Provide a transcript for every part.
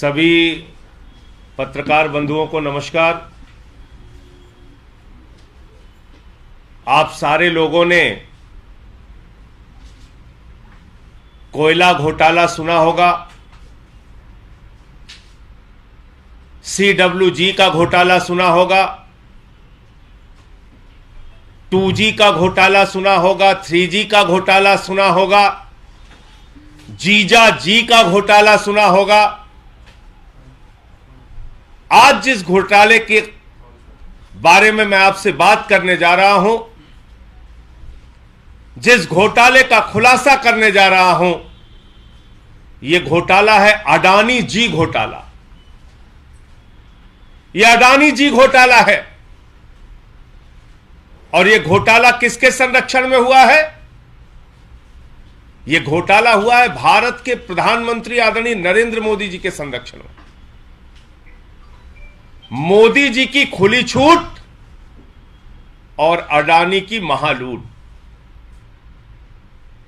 सभी पत्रकार बंधुओं को नमस्कार। आप सारे लोगों ने कोयला घोटाला सुना होगा, CWG का घोटाला सुना होगा, 2G का घोटाला सुना होगा, 3G का घोटाला सुना होगा, जीजा जी का घोटाला सुना होगा। आज जिस घोटाले के बारे में मैं आपसे बात करने जा रहा हूं, जिस घोटाले का खुलासा करने जा रहा हूं, यह घोटाला है अडानी जी घोटाला। यह अडानी जी घोटाला है। और यह घोटाला किसके संरक्षण में हुआ है? यह घोटाला हुआ है भारत के प्रधानमंत्री आदरणीय नरेंद्र मोदी जी के संरक्षण में। मोदी जी की खुली छूट और अडानी की महालूट।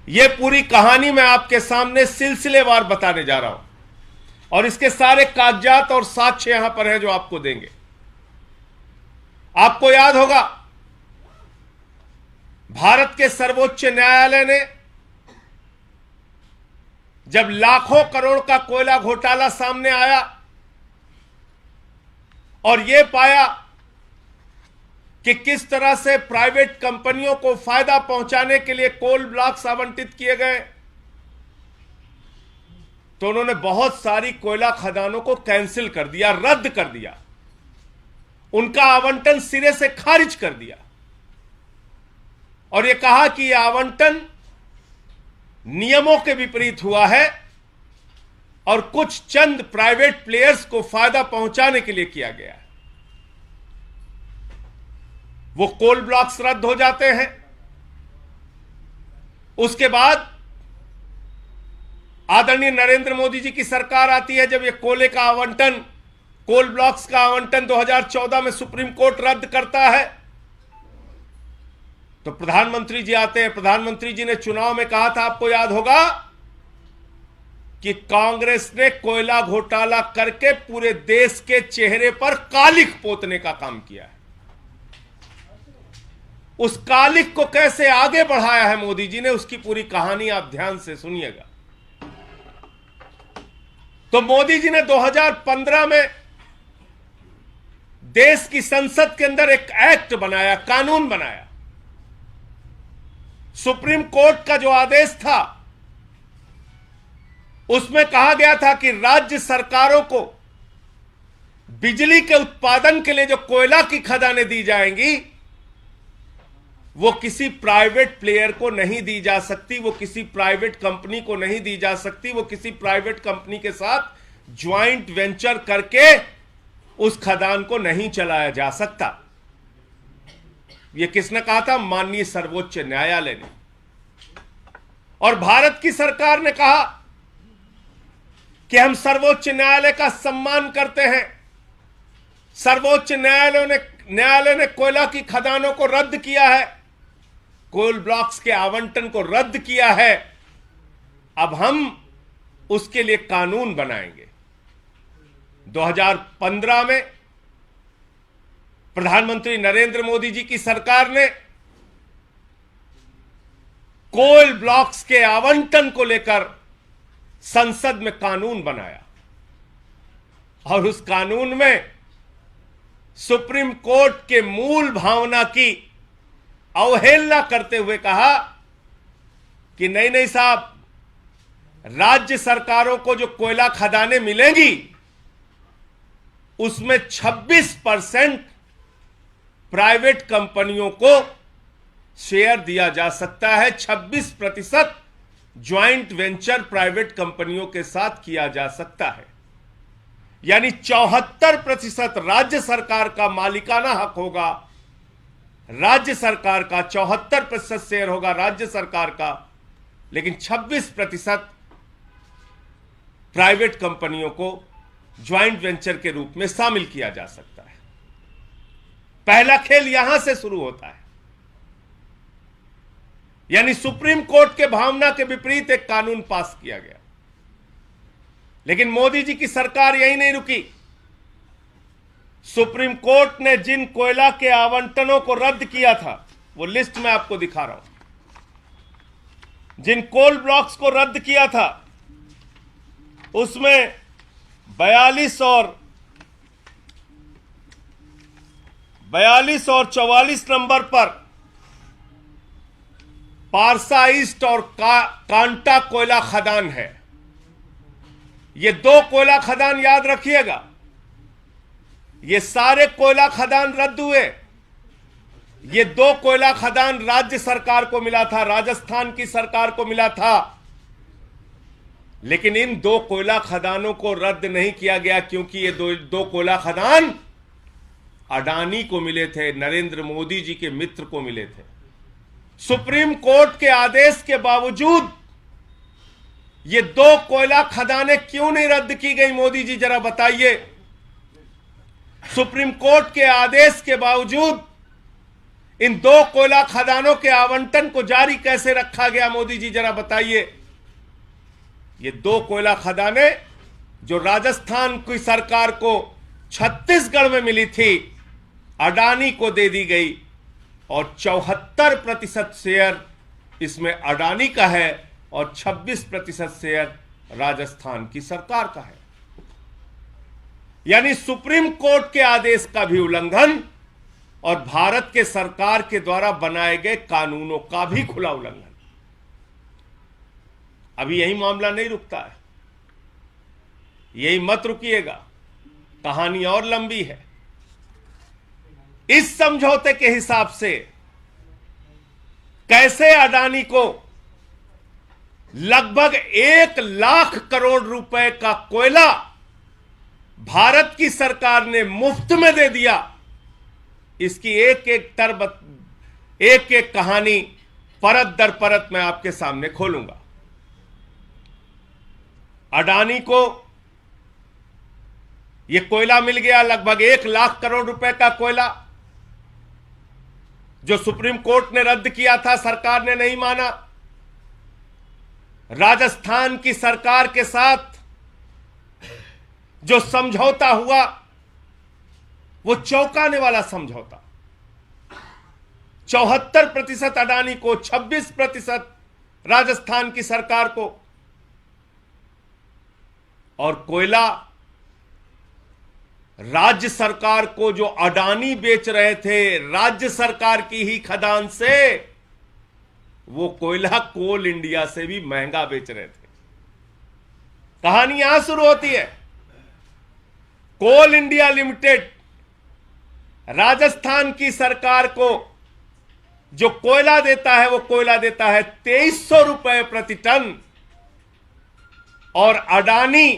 यह पूरी कहानी मैं आपके सामने सिलसिलेवार बताने जा रहा हूं और इसके सारे कागजात और साक्ष्य यहां पर हैं जो आपको देंगे। आपको याद होगा, भारत के सर्वोच्च न्यायालय ने जब लाखों करोड़ का कोयला घोटाला सामने आया और यह पाया कि किस तरह से प्राइवेट कंपनियों को फायदा पहुंचाने के लिए कोल ब्लॉक्स आवंटित किए गए, तो उन्होंने बहुत सारी कोयला खदानों को कैंसिल कर दिया, रद्द कर दिया, उनका आवंटन सिरे से खारिज कर दिया और यह कहा कि यह आवंटन नियमों के विपरीत हुआ है और कुछ चंद प्राइवेट प्लेयर्स को फायदा पहुंचाने के लिए किया गया है। वो कोल ब्लॉक्स रद्द हो जाते हैं। उसके बाद आदरणीय नरेंद्र मोदी जी की सरकार आती है। जब ये कोले का आवंटन, कोल ब्लॉक्स का आवंटन 2014 में सुप्रीम कोर्ट रद्द करता है, तो प्रधानमंत्री जी आते हैं। प्रधानमंत्री जी ने चुनाव में कहा था, आपको याद होगा, कि कांग्रेस ने कोयला घोटाला करके पूरे देश के चेहरे पर कालिख पोतने का काम किया है। उस कालिख को कैसे आगे बढ़ाया है मोदी जी ने, उसकी पूरी कहानी आप ध्यान से सुनिएगा। तो मोदी जी ने 2015 में देश की संसद के अंदर एक एक्ट बनाया, कानून बनाया। सुप्रीम कोर्ट का जो आदेश था उसमें कहा गया था कि राज्य सरकारों को बिजली के उत्पादन के लिए जो कोयला की खदानें दी जाएंगी, वो किसी प्राइवेट प्लेयर को नहीं दी जा सकती, वो किसी प्राइवेट कंपनी को नहीं दी जा सकती, वो किसी प्राइवेट कंपनी के साथ ज्वाइंट वेंचर करके उस खदान को नहीं चलाया जा सकता। यह किसने कहा था? माननीय सर्वोच्च न्यायालय ने। और भारत की सरकार ने कहा कि हम सर्वोच्च न्यायालय का सम्मान करते हैं। सर्वोच्च न्यायालय ने कोयला की खदानों को रद्द किया है, कोल ब्लॉक्स के आवंटन को रद्द किया है। अब हम उसके लिए कानून बनाएंगे। 2015 में प्रधानमंत्री नरेंद्र मोदी जी की सरकार ने कोल ब्लॉक्स के आवंटन को लेकर संसद में कानून बनाया और उस कानून में सुप्रीम कोर्ट के मूल भावना की अवहेलना करते हुए कहा कि नहीं साहब, राज्य सरकारों को जो कोयला खदानें मिलेंगी उसमें 26% प्राइवेट कंपनियों को शेयर दिया जा सकता है, 26% ज्वाइंट वेंचर प्राइवेट कंपनियों के साथ किया जा सकता है। यानी 74% राज्य सरकार का मालिकाना हक होगा, राज्य सरकार का 74% शेयर होगा राज्य सरकार का, लेकिन 26% प्राइवेट कंपनियों को ज्वाइंट वेंचर के रूप में शामिल किया जा सकता है। पहला खेल यहां से शुरू होता है। यानी सुप्रीम कोर्ट के भावना के विपरीत एक कानून पास किया गया। लेकिन मोदी जी की सरकार यही नहीं रुकी। सुप्रीम कोर्ट ने जिन कोयला के आवंटनों को रद्द किया था, वो लिस्ट मैं आपको दिखा रहा हूं, जिन कोल ब्लॉक्स को रद्द किया था उसमें 42 और 44 नंबर पर पारसा ईस्ट और कांटा कोयला खदान है। ये दो कोयला खदान याद रखिएगा, ये सारे कोयला खदान रद्द हुए। ये दो कोयला खदान राज्य सरकार को मिला था, राजस्थान की सरकार को मिला था, लेकिन इन दो कोयला खदानों को रद्द नहीं किया गया क्योंकि ये दो कोयला खदान अडानी को मिले थे, नरेंद्र मोदी जी के मित्र को मिले थे। सुप्रीम कोर्ट के आदेश के बावजूद ये दो कोयला खदानें क्यों नहीं रद्द की गई, मोदी जी जरा बताइए। सुप्रीम कोर्ट के आदेश के बावजूद इन दो कोयला खदानों के आवंटन को जारी कैसे रखा गया, मोदी जी जरा बताइए। ये दो कोयला खदानें जो राजस्थान की सरकार को छत्तीसगढ़ में मिली थी, अडानी को दे दी गई और 74% शेयर इसमें अडानी का है और 26% शेयर राजस्थान की सरकार का है। यानी सुप्रीम कोर्ट के आदेश का भी उल्लंघन और भारत के सरकार के द्वारा बनाए गए कानूनों का भी खुला उल्लंघन। अभी यही मामला नहीं रुकता है, यही मत रुकिएगा, कहानी और लंबी है। इस समझौते के हिसाब से कैसे अडानी को लगभग 1 लाख करोड़ रुपए का कोयला भारत की सरकार ने मुफ्त में दे दिया, इसकी एक एक कहानी परत दर परत मैं आपके सामने खोलूंगा। अडानी को यह कोयला मिल गया, लगभग 1 लाख करोड़ रुपए का कोयला, जो सुप्रीम कोर्ट ने रद्द किया था, सरकार ने नहीं माना। राजस्थान की सरकार के साथ जो समझौता हुआ वो चौंकाने वाला समझौता। 74% अडानी को, 26% राजस्थान की सरकार को, और कोयला राज्य सरकार को जो अडानी बेच रहे थे राज्य सरकार की ही खदान से, वो कोयला कोल इंडिया से भी महंगा बेच रहे थे। कहानी यहां शुरू होती है। कोल इंडिया लिमिटेड राजस्थान की सरकार को जो कोयला देता है, वो कोयला देता है 2300 रुपए प्रति टन, और अडानी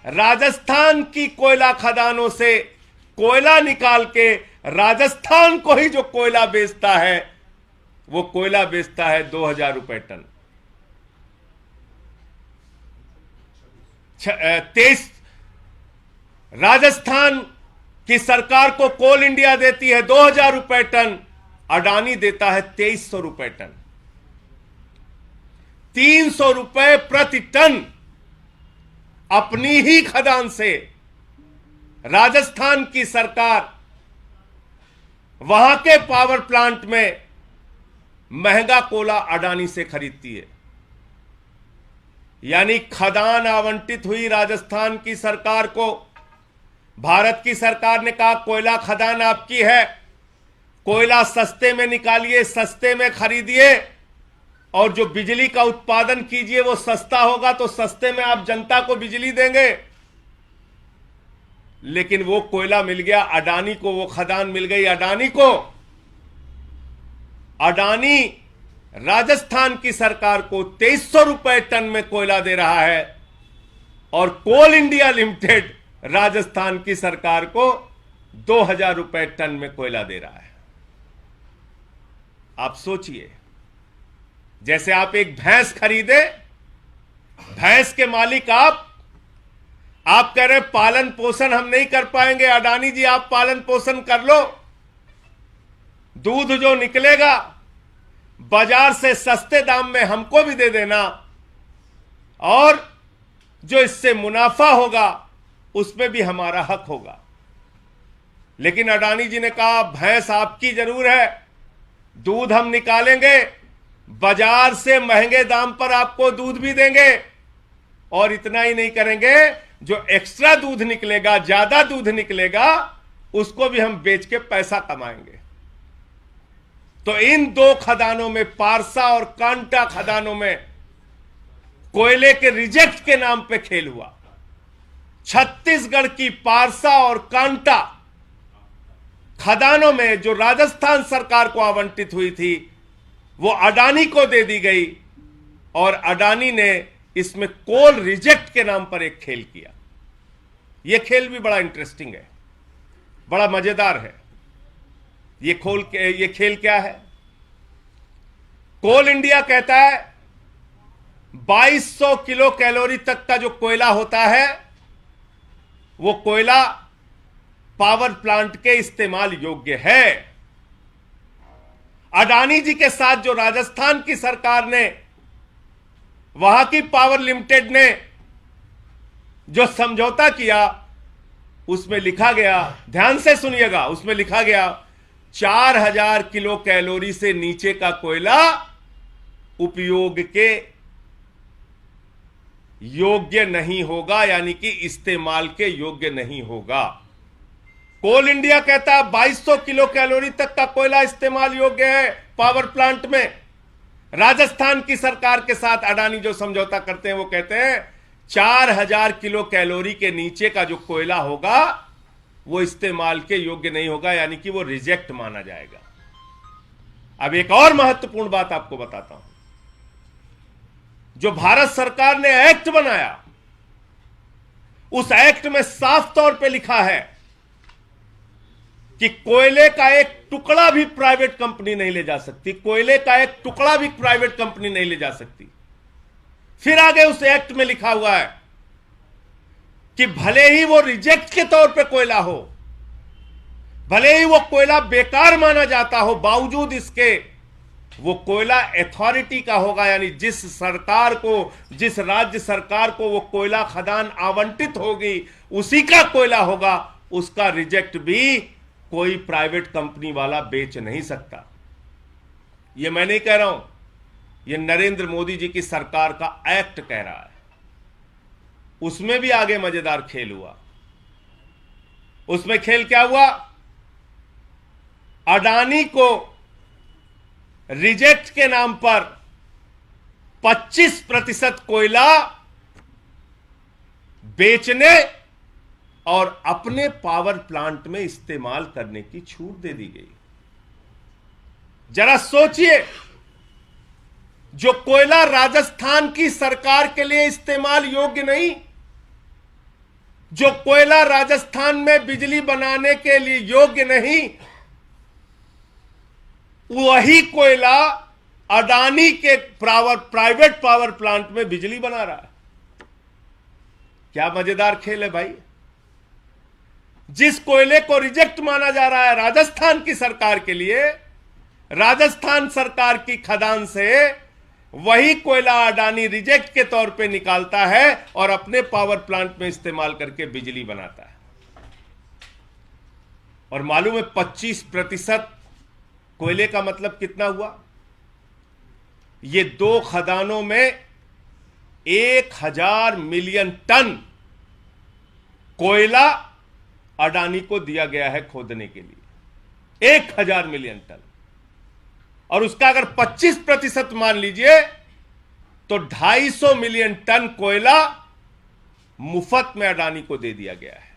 राजस्थान की कोयला खदानों से कोयला निकाल के राजस्थान को ही जो कोयला बेचता है, वो कोयला बेचता है 2000 रुपए टन। 23 राजस्थान की सरकार को कोल इंडिया देती है 2000 रुपए टन, अडानी देता है 2300 रुपए टन। 300 रुपए प्रति टन अपनी ही खदान से राजस्थान की सरकार वहां के पावर प्लांट में महंगा कोयला अडानी से खरीदती है। यानी खदान आवंटित हुई राजस्थान की सरकार को, भारत की सरकार ने कहा कोयला खदान आपकी है, कोयला सस्ते में निकालिए, सस्ते में खरीदिए, और जो बिजली का उत्पादन कीजिए वो सस्ता होगा, तो सस्ते में आप जनता को बिजली देंगे। लेकिन वो कोयला मिल गया अडानी को, वो खदान मिल गई अडानी को। अडानी राजस्थान की सरकार को 2300 रुपए टन में कोयला दे रहा है, और कोल इंडिया लिमिटेड राजस्थान की सरकार को 2000 रुपए टन में कोयला दे रहा है। आप सोचिए, जैसे आप एक भैंस खरीदे, भैंस के मालिक आप कह रहे पालन पोषण हम नहीं कर पाएंगे, अडानी जी आप पालन पोषण कर लो, दूध जो निकलेगा बाजार से सस्ते दाम में हमको भी दे देना, और जो इससे मुनाफा होगा उसमें भी हमारा हक होगा। लेकिन अडानी जी ने कहा भैंस आपकी जरूर है, दूध हम निकालेंगे, बाजार से महंगे दाम पर आपको दूध भी देंगे, और इतना ही नहीं करेंगे, जो एक्स्ट्रा दूध निकलेगा, ज्यादा दूध निकलेगा, उसको भी हम बेच के पैसा कमाएंगे। तो इन दो खदानों में, पारसा और कांटा खदानों में कोयले के रिजेक्ट के नाम पे खेल हुआ। छत्तीसगढ़ की पारसा और कांटा खदानों में जो राजस्थान सरकार को आवंटित हुई थी, वो अडानी को दे दी गई, और अडानी ने इसमें कोल रिजेक्ट के नाम पर एक खेल किया। यह खेल भी बड़ा इंटरेस्टिंग है, बड़ा मजेदार है। ये खेल क्या है? कोल इंडिया कहता है 2200 किलो कैलोरी तक का जो कोयला होता है, वो कोयला पावर प्लांट के इस्तेमाल योग्य है। अडानी जी के साथ जो राजस्थान की सरकार ने, वहां की पावर लिमिटेड ने जो समझौता किया, उसमें लिखा गया, ध्यान से सुनिएगा, उसमें लिखा गया 4000 किलो कैलोरी से नीचे का कोयला उपयोग के योग्य नहीं होगा, यानी कि इस्तेमाल के योग्य नहीं होगा। कोल इंडिया कहता है 2200 किलो कैलोरी तक का कोयला इस्तेमाल योग्य है पावर प्लांट में। राजस्थान की सरकार के साथ अडानी जो समझौता करते हैं, वो कहते हैं 4000 किलो कैलोरी के नीचे का जो कोयला होगा वो इस्तेमाल के योग्य नहीं होगा, यानी कि वो रिजेक्ट माना जाएगा। अब एक और महत्वपूर्ण बात आपको बताता हूं। जो भारत सरकार ने एक्ट बनाया, उस एक्ट में साफ तौर पे लिखा है कि कोयले का एक टुकड़ा भी प्राइवेट कंपनी नहीं ले जा सकती। कोयले का एक टुकड़ा भी प्राइवेट कंपनी नहीं ले जा सकती। फिर आगे उस एक्ट में लिखा हुआ है कि भले ही वो रिजेक्ट के तौर पे कोयला हो, भले ही वो कोयला बेकार माना जाता हो, बावजूद इसके वो कोयला अथॉरिटी का होगा, यानी जिस सरकार को, जिस राज्य सरकार को वो कोयला खदान आवंटित होगी, उसी का कोयला होगा। उसका रिजेक्ट भी कोई प्राइवेट कंपनी वाला बेच नहीं सकता। ये मैं नहीं कह रहा हूं, ये नरेंद्र मोदी जी की सरकार का एक्ट कह रहा है। उसमें भी आगे मजेदार खेल हुआ। उसमें खेल क्या हुआ? अडानी को रिजेक्ट के नाम पर 25% कोयला बेचने और अपने पावर प्लांट में इस्तेमाल करने की छूट दे दी गई। जरा सोचिए, जो कोयला राजस्थान की सरकार के लिए इस्तेमाल योग्य नहीं, जो कोयला राजस्थान में बिजली बनाने के लिए योग्य नहीं, वही कोयला अडानी के प्राइवेट पावर प्लांट में बिजली बना रहा है। क्या मजेदार खेल है भाई। जिस कोयले को रिजेक्ट माना जा रहा है राजस्थान की सरकार के लिए, राजस्थान सरकार की खदान से वही कोयला अडानी रिजेक्ट के तौर पे निकालता है और अपने पावर प्लांट में इस्तेमाल करके बिजली बनाता है। और मालूम है 25% कोयले का मतलब कितना हुआ? ये दो खदानों में 1000 मिलियन टन कोयला अडानी को दिया गया है खोदने के लिए। 1000 मिलियन टन, और उसका अगर 25% मान लीजिए तो 250 मिलियन टन कोयला मुफ्त में अडानी को दे दिया गया है।